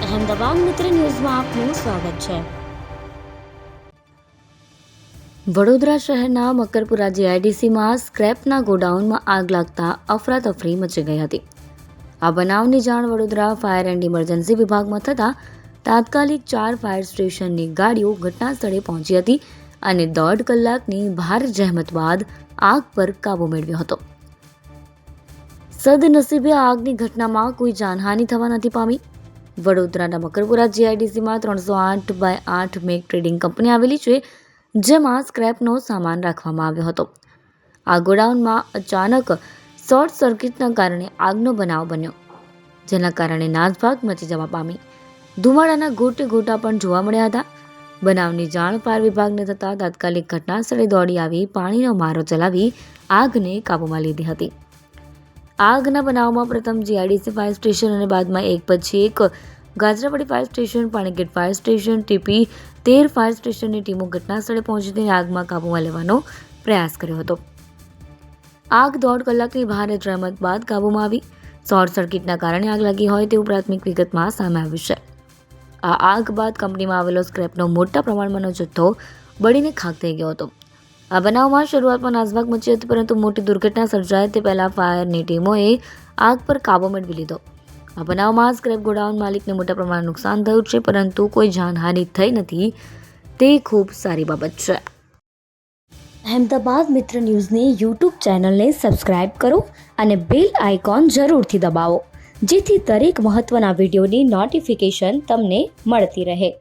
અહેમદાબાદ મિત્ર ન્યૂઝમાં આપનું સ્વાગત છે। વડોદરા શહેરના મકરપુરા જીઆઈડીસીમાં સ્ક્રેપના ગોડાઉનમાં આગ લાગતા અફરાતફરી મચી ગઈ હતી। આ બનાવની જાણ વડોદરા ફાયર એન્ડ ઇમરજન્સી વિભાગમાં થતાં તાત્કાલિક 4 ફાયર સ્ટેશનની ગાડીઓ ઘટના સ્થળે પહોંચી હતી અને 1.5 કલાકની ભારે જહેમત બાદ આગ પર કાબૂ મેળવ્યો હતો। સદનસીબે આગની ઘટનામાં કોઈ જાનહાનિ થવા નથી પામી। વડોદરાના મકરપુરા જીઆઈડીસીમાં 308/8 મેક ટ્રેડિંગ કંપની આવેલી છે, જેમાં સ્ક્રેપનો સામાન રાખવામાં આવ્યો હતો। આ ગોડાઉનમાં અચાનક શોર્ટ સર્કિટના કારણે આગનો બનાવ બન્યો, જેના કારણે નાસભાગ મચી જવા પામી। ધુમાડાના ગોટે ગોટા પણ જોવા મળ્યા હતા। બનાવની જાણ ફાયર વિભાગને થતાં તાત્કાલિક ઘટના સ્થળે દોડી આવી પાણીનો મારો ચલાવી આગને કાબૂમાં લીધી હતી। આગના બનાવમાં પ્રથમ જીઆઈડીસી ફાયર સ્ટેશન અને બાદમાં એક પછી એક Gajrawadi fire station, Panigate fire station, TP 13 fire સ્ટેશનની ટીમો ઘટના સ્થળે પહોંચીને આગમાં કાબૂમાં લેવાનો પ્રયાસ કર્યો હતો। આગ 1.5 કલાકની ભારે જહેમત બાદ કાબૂમાં આવી। શોર્ટ સર્કિટના કારણે આગ લાગી હોય તેવું પ્રાથમિક વિગતમાં સામે આવ્યું છે। આ આગ બાદ કંપનીમાં આવેલો સ્ક્રેપનો મોટા પ્રમાણમાંનો જથ્થો બળીને ખાક થઈ ગયો હતો। આ બનાવમાં શરૂઆતમાં નાસભાગ મચી હતી, પરંતુ મોટી દુર્ઘટના સર્જાય તે પહેલા ફાયરની ટીમોએ આગ પર કાબૂ મેળવી લીધો। આ બનાવમાં સ્ક્રેપ ગોડાઉન માલિકને મોટા પ્રમાણમાં નુકસાન થયું છે, પરંતુ કોઈ જાનહાનિ થઈ નથી, તે ખૂબ સારી બાબત છે। અહેમદાબાદ મિત્ર ન્યૂઝની યુટ્યુબ ચેનલને સબસ્ક્રાઇબ કરો અને બેલ આઇકોન જરૂરથી દબાવો, જેથી દરેક મહત્વના વિડીયોની નોટિફિકેશન તમને મળતી રહે।